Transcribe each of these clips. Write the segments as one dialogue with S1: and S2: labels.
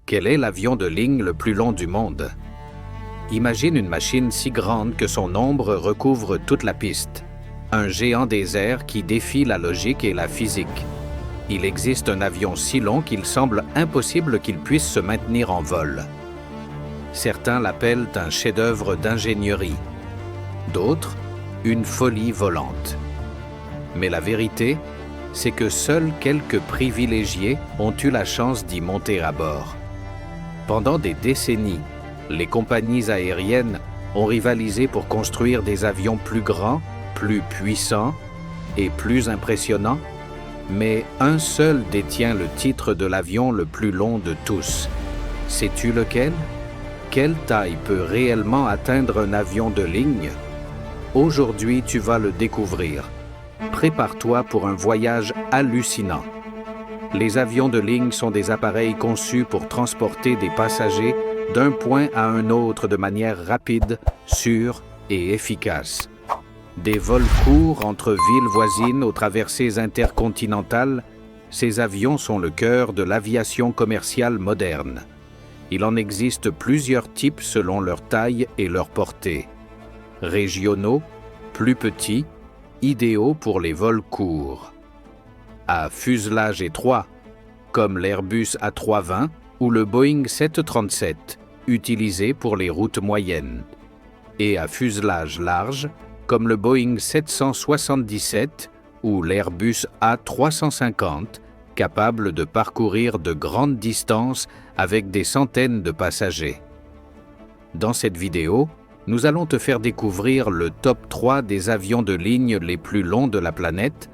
S1: Quel est l'avion de ligne le plus long du monde? Imagine une machine si grande que son ombre recouvre toute la piste. Un géant des airs qui défie la logique et la physique. Il existe un avion si long qu'il semble impossible qu'il puisse se maintenir en vol. Certains l'appellent un chef-d'œuvre d'ingénierie. D'autres, une folie volante. Mais la vérité, c'est que seuls quelques privilégiés ont eu la chance d'y monter à bord. Pendant des décennies, les compagnies aériennes ont rivalisé pour construire des avions plus grands, plus puissants et plus impressionnants, mais un seul détient le titre de l'avion le plus long de tous. Sais-tu lequel? Quelle taille peut réellement atteindre un avion de ligne? Aujourd'hui, tu vas le découvrir. Prépare-toi pour un voyage hallucinant. Les avions de ligne sont des appareils conçus pour transporter des passagers d'un point à un autre de manière rapide, sûre et efficace. Des vols courts entre villes voisines aux traversées intercontinentales, ces avions sont le cœur de l'aviation commerciale moderne. Il en existe plusieurs types selon leur taille et leur portée. Régionaux, plus petits, idéaux pour les vols courts. À fuselage étroit, comme l'Airbus A320 ou le Boeing 737, utilisés pour les routes moyennes. Et à fuselage large, comme le Boeing 777 ou l'Airbus A350, capable de parcourir de grandes distances avec des centaines de passagers. Dans cette vidéo, nous allons te faire découvrir le top 3 des avions de ligne les plus longs de la planète,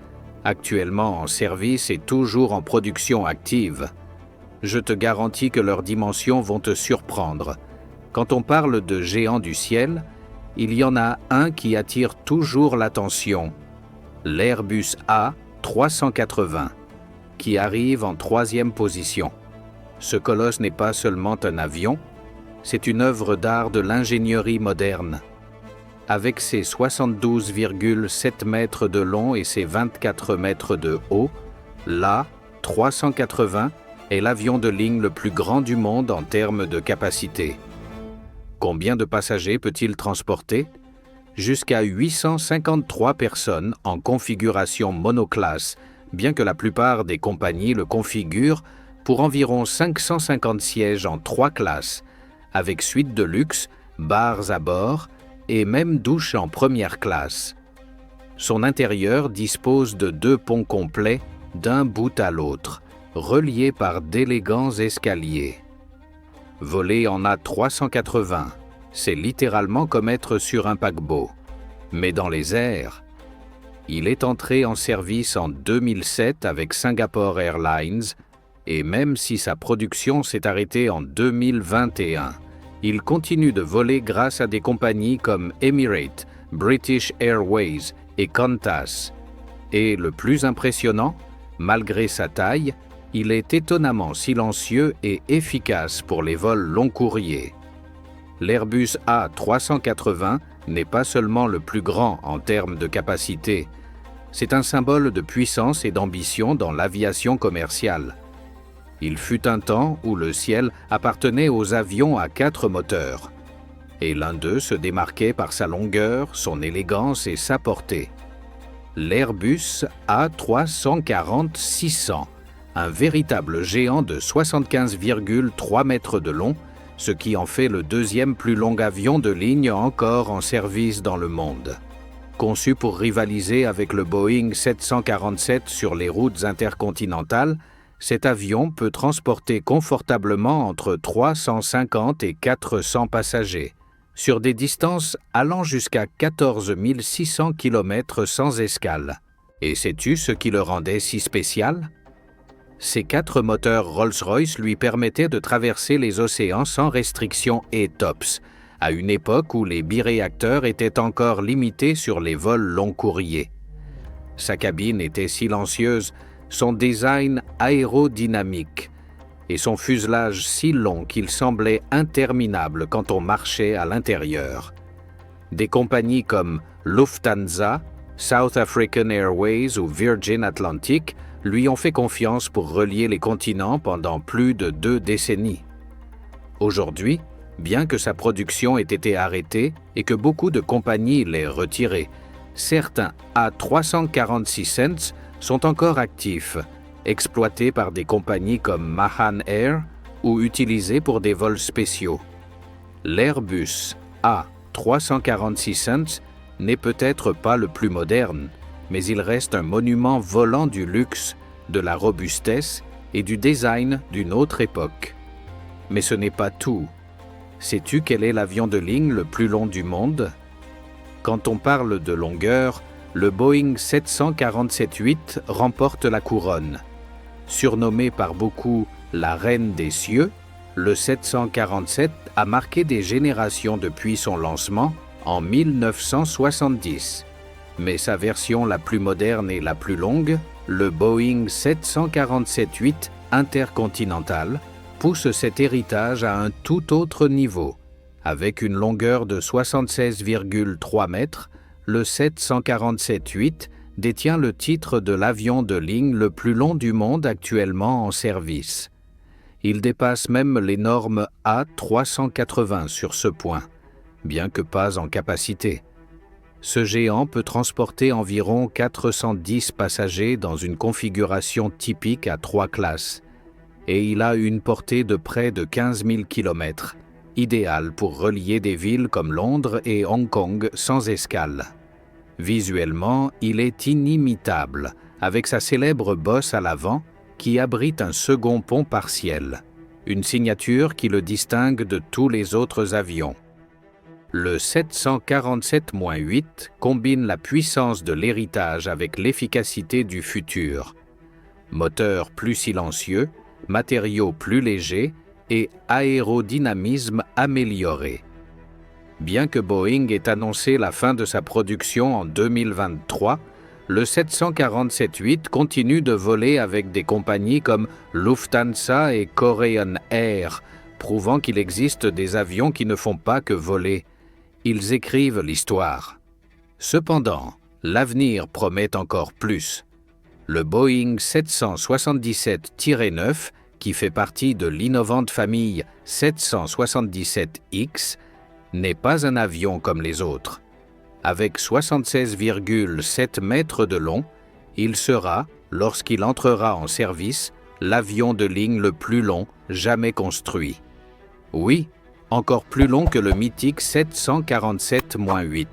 S1: actuellement en service et toujours en production active. Je te garantis que leurs dimensions vont te surprendre. Quand on parle de géants du ciel, il y en a un qui attire toujours l'attention, l'Airbus A380, qui arrive en 3e position. Ce colosse n'est pas seulement un avion, c'est une œuvre d'art de l'ingénierie moderne. Avec ses 72,7 mètres de long et ses 24 mètres de haut, l'A380 est l'avion de ligne le plus grand du monde en termes de capacité. Combien de passagers peut-il transporter? Jusqu'à 853 personnes en configuration monoclasse, bien que la plupart des compagnies le configurent pour environ 550 sièges en 3 classes, avec suite de luxe, bars à bord et même douche en première classe. Son intérieur dispose de 2 ponts complets d'un bout à l'autre, reliés par d'élégants escaliers. Voler en A380, c'est littéralement comme être sur un paquebot. Mais dans les airs, il est entré en service en 2007 avec Singapore Airlines, et même si sa production s'est arrêtée en 2021, il continue de voler grâce à des compagnies comme Emirates, British Airways et Qantas. Et le plus impressionnant, malgré sa taille, il est étonnamment silencieux et efficace pour les vols long courriers. L'Airbus A380 n'est pas seulement le plus grand en termes de capacité, c'est un symbole de puissance et d'ambition dans l'aviation commerciale. Il fut un temps où le ciel appartenait aux avions à 4 moteurs, et l'un d'eux se démarquait par sa longueur, son élégance et sa portée. L'Airbus A340-600, un véritable géant de 75,3 mètres de long, ce qui en fait le 2e plus long avion de ligne encore en service dans le monde. Conçu pour rivaliser avec le Boeing 747 sur les routes intercontinentales, cet avion peut transporter confortablement entre 350 et 400 passagers, sur des distances allant jusqu'à 14 600 km sans escale. Et sais-tu ce qui le rendait si spécial? Ses 4 moteurs Rolls-Royce lui permettaient de traverser les océans sans restriction ETOPS, à une époque où les biréacteurs étaient encore limités sur les vols long courriers. Sa cabine était silencieuse, son design aérodynamique et son fuselage si long qu'il semblait interminable quand on marchait à l'intérieur. Des compagnies comme Lufthansa, South African Airways ou Virgin Atlantic lui ont fait confiance pour relier les continents pendant plus de 2 décennies. Aujourd'hui, bien que sa production ait été arrêtée et que beaucoup de compagnies l'aient retirée, certains A346 Cents sont encore actifs, exploités par des compagnies comme Mahan Air ou utilisés pour des vols spéciaux. L'Airbus A346 Cents n'est peut-être pas le plus moderne, mais il reste un monument volant du luxe, de la robustesse et du design d'une autre époque. Mais ce n'est pas tout. Sais-tu quel est l'avion de ligne le plus long du monde? Quand on parle de longueur, le Boeing 747-8 remporte la couronne. Surnommé par beaucoup la reine des cieux, le 747 a marqué des générations depuis son lancement en 1970. Mais sa version la plus moderne et la plus longue, le Boeing 747-8 Intercontinental, pousse cet héritage à un tout autre niveau. Avec une longueur de 76,3 mètres, le 747-8 détient le titre de l'avion de ligne le plus long du monde actuellement en service. Il dépasse même les normes A380 sur ce point, bien que pas en capacité. Ce géant peut transporter environ 410 passagers dans une configuration typique à 3 classes, et il a une portée de près de 15 000 km, idéal pour relier des villes comme Londres et Hong Kong sans escale. Visuellement, il est inimitable, avec sa célèbre bosse à l'avant qui abrite un second pont partiel, une signature qui le distingue de tous les autres avions. Le 747-8 combine la puissance de l'héritage avec l'efficacité du futur. Moteur plus silencieux, matériaux plus légers et aérodynamisme amélioré. Bien que Boeing ait annoncé la fin de sa production en 2023, le 747-8 continue de voler avec des compagnies comme Lufthansa et Korean Air, prouvant qu'il existe des avions qui ne font pas que voler. Ils écrivent l'histoire. Cependant, l'avenir promet encore plus. Le Boeing 777-9, qui fait partie de l'innovante famille 777X, n'est pas un avion comme les autres. Avec 76,7 mètres de long, il sera, lorsqu'il entrera en service, l'avion de ligne le plus long jamais construit. Oui, encore plus long que le mythique 747-8.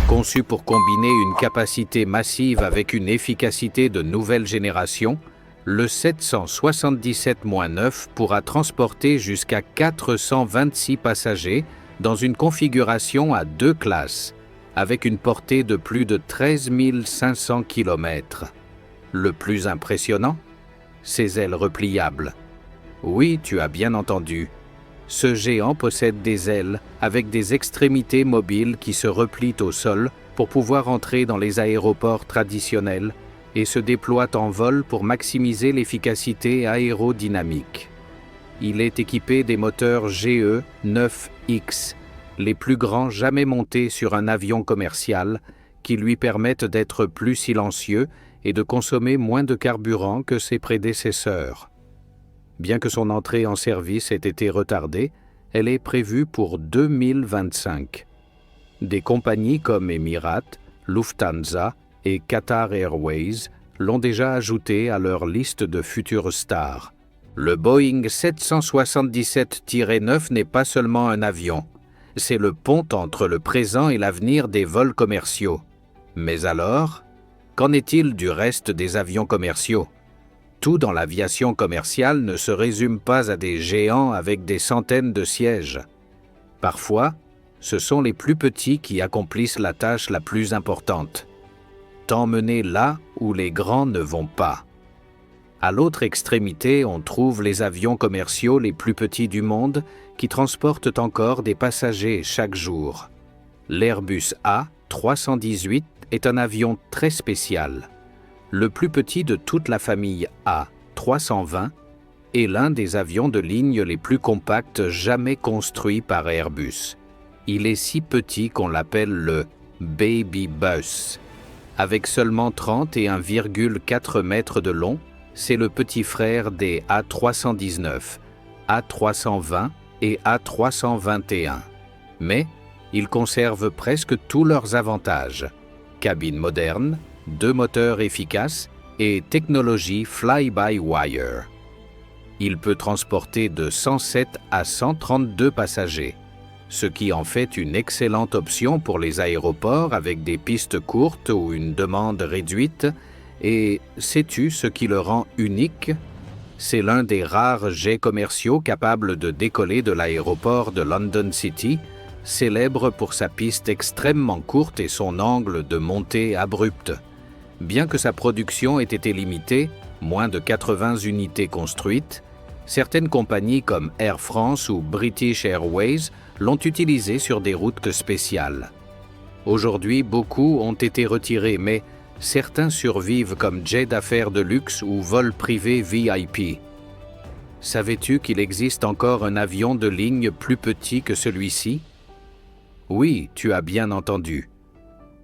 S1: Conçu pour combiner une capacité massive avec une efficacité de nouvelle génération, le 777-9 pourra transporter jusqu'à 426 passagers dans une configuration à 2 classes, avec une portée de plus de 13 500 km. Le plus impressionnant? Ses ailes repliables. Oui, tu as bien entendu. Ce géant possède des ailes avec des extrémités mobiles qui se replient au sol pour pouvoir entrer dans les aéroports traditionnels et se déploient en vol pour maximiser l'efficacité aérodynamique. Il est équipé des moteurs GE9X, les plus grands jamais montés sur un avion commercial, qui lui permettent d'être plus silencieux et de consommer moins de carburant que ses prédécesseurs. Bien que son entrée en service ait été retardée, elle est prévue pour 2025. Des compagnies comme Emirates, Lufthansa et Qatar Airways l'ont déjà ajouté à leur liste de futures stars. Le Boeing 777-9 n'est pas seulement un avion, c'est le pont entre le présent et l'avenir des vols commerciaux. Mais alors, qu'en est-il du reste des avions commerciaux? Tout dans l'aviation commerciale ne se résume pas à des géants avec des centaines de sièges. Parfois, ce sont les plus petits qui accomplissent la tâche la plus importante. T'emmener là où les grands ne vont pas. À l'autre extrémité, on trouve les avions commerciaux les plus petits du monde qui transportent encore des passagers chaque jour. L'Airbus A318 est un avion très spécial. Le plus petit de toute la famille A320 est l'un des avions de ligne les plus compacts jamais construits par Airbus. Il est si petit qu'on l'appelle le « Baby Bus ». Avec seulement 31,4 mètres de long, c'est le petit frère des A319, A320 et A321. Mais ils conservent presque tous leurs avantages. Cabine moderne, 2 moteurs efficaces et technologie fly-by-wire. Il peut transporter de 107 à 132 passagers, ce qui en fait une excellente option pour les aéroports avec des pistes courtes ou une demande réduite. Et sais-tu ce qui le rend unique? C'est l'un des rares jets commerciaux capables de décoller de l'aéroport de London City, célèbre pour sa piste extrêmement courte et son angle de montée abrupte. Bien que sa production ait été limitée, moins de 80 unités construites, certaines compagnies comme Air France ou British Airways l'ont utilisé sur des routes spéciales. Aujourd'hui, beaucoup ont été retirés, mais certains survivent comme jets d'affaires de luxe ou vols privés VIP. Savais-tu qu'il existe encore un avion de ligne plus petit que celui-ci? Oui, tu as bien entendu.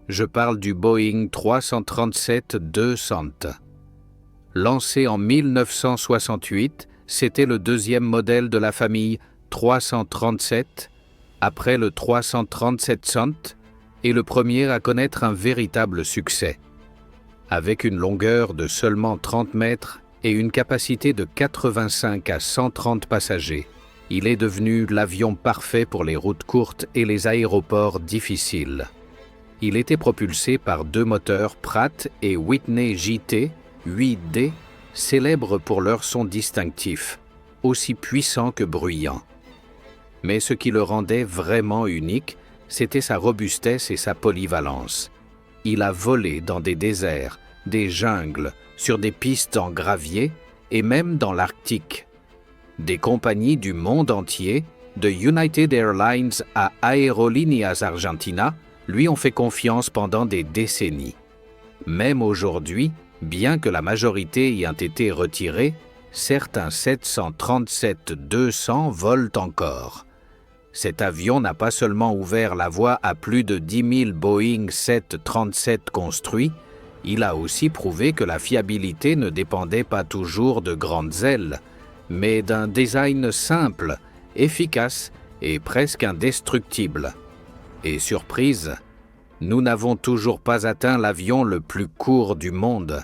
S1: Je parle du Boeing 337-200. Lancé en 1968, c'était le deuxième modèle de la famille 337, après le 330-700, et le premier à connaître un véritable succès. Avec une longueur de seulement 30 mètres et une capacité de 85 à 130 passagers, il est devenu l'avion parfait pour les routes courtes et les aéroports difficiles. Il était propulsé par 2 moteurs Pratt et Whitney JT 8D, célèbres pour leur son distinctif, aussi puissant que bruyant. Mais ce qui le rendait vraiment unique, c'était sa robustesse et sa polyvalence. Il a volé dans des déserts, des jungles, sur des pistes en gravier et même dans l'Arctique. Des compagnies du monde entier, de United Airlines à Aerolíneas Argentina, lui ont fait confiance pendant des décennies. Même aujourd'hui, bien que la majorité y ait été retirée, certains 737-200 volent encore. Cet avion n'a pas seulement ouvert la voie à plus de 10 000 Boeing 737 construits, il a aussi prouvé que la fiabilité ne dépendait pas toujours de grandes ailes, mais d'un design simple, efficace et presque indestructible. Et surprise, nous n'avons toujours pas atteint l'avion le plus court du monde.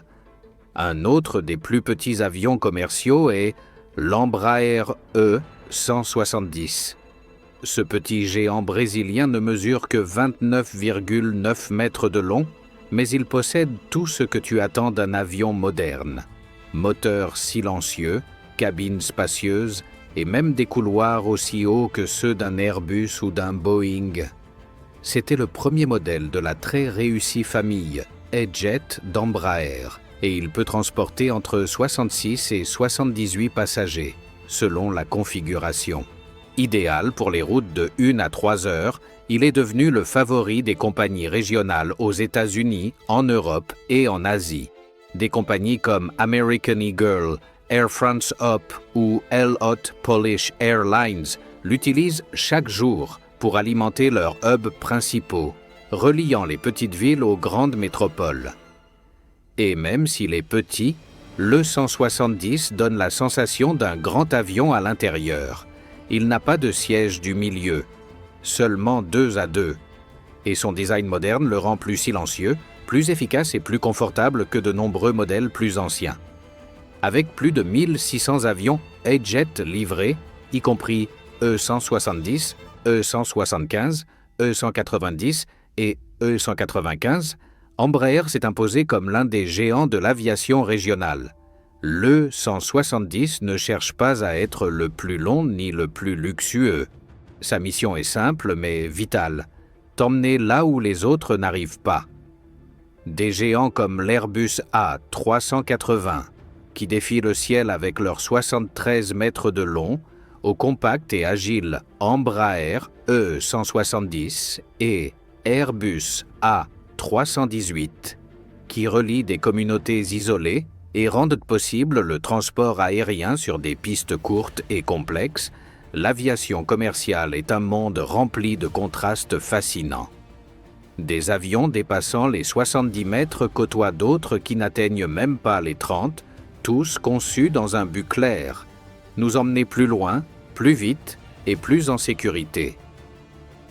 S1: Un autre des plus petits avions commerciaux est l'Embraer E170. Ce petit géant brésilien ne mesure que 29,9 mètres de long, mais il possède tout ce que tu attends d'un avion moderne. Moteur silencieux, cabine spacieuse et même des couloirs aussi hauts que ceux d'un Airbus ou d'un Boeing. C'était le premier modèle de la très réussie famille E-Jet d'Embraer et il peut transporter entre 66 et 78 passagers, selon la configuration. Idéal pour les routes de 1 à 3 heures, il est devenu le favori des compagnies régionales aux États-Unis, en Europe et en Asie. Des compagnies comme American Eagle, Air France Up ou Elliott Polish Airlines l'utilisent chaque jour pour alimenter leurs hubs principaux, reliant les petites villes aux grandes métropoles. Et même s'il est petit, l'E170 donne la sensation d'un grand avion à l'intérieur. Il n'a pas de siège du milieu, seulement 2 à 2, et son design moderne le rend plus silencieux, plus efficace et plus confortable que de nombreux modèles plus anciens. Avec plus de 1600 avions E-Jet livrés, y compris E170, E175, E190 et E195, Embraer s'est imposé comme l'un des géants de l'aviation régionale. L'E170 ne cherche pas à être le plus long ni le plus luxueux. Sa mission est simple mais vitale, t'emmener là où les autres n'arrivent pas. Des géants comme l'Airbus A380, qui défient le ciel avec leurs 73 mètres de long, au compact et agile Embraer E170 et Airbus A318, qui relient des communautés isolées et rendent possible le transport aérien sur des pistes courtes et complexes, l'aviation commerciale est un monde rempli de contrastes fascinants. Des avions dépassant les 70 mètres côtoient d'autres qui n'atteignent même pas les 30, tous conçus dans un but clair, nous emmener plus loin, plus vite et plus en sécurité.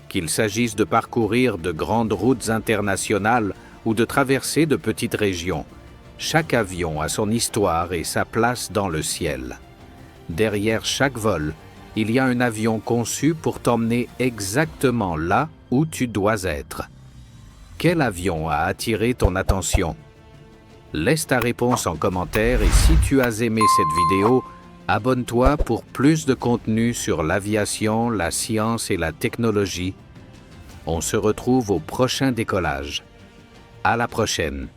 S1: Qu'il s'agisse de parcourir de grandes routes internationales ou de traverser de petites régions, chaque avion a son histoire et sa place dans le ciel. Derrière chaque vol, il y a un avion conçu pour t'emmener exactement là où tu dois être. Quel avion a attiré ton attention? Laisse ta réponse en commentaire et si tu as aimé cette vidéo, abonne-toi pour plus de contenu sur l'aviation, la science et la technologie. On se retrouve au prochain décollage. À la prochaine!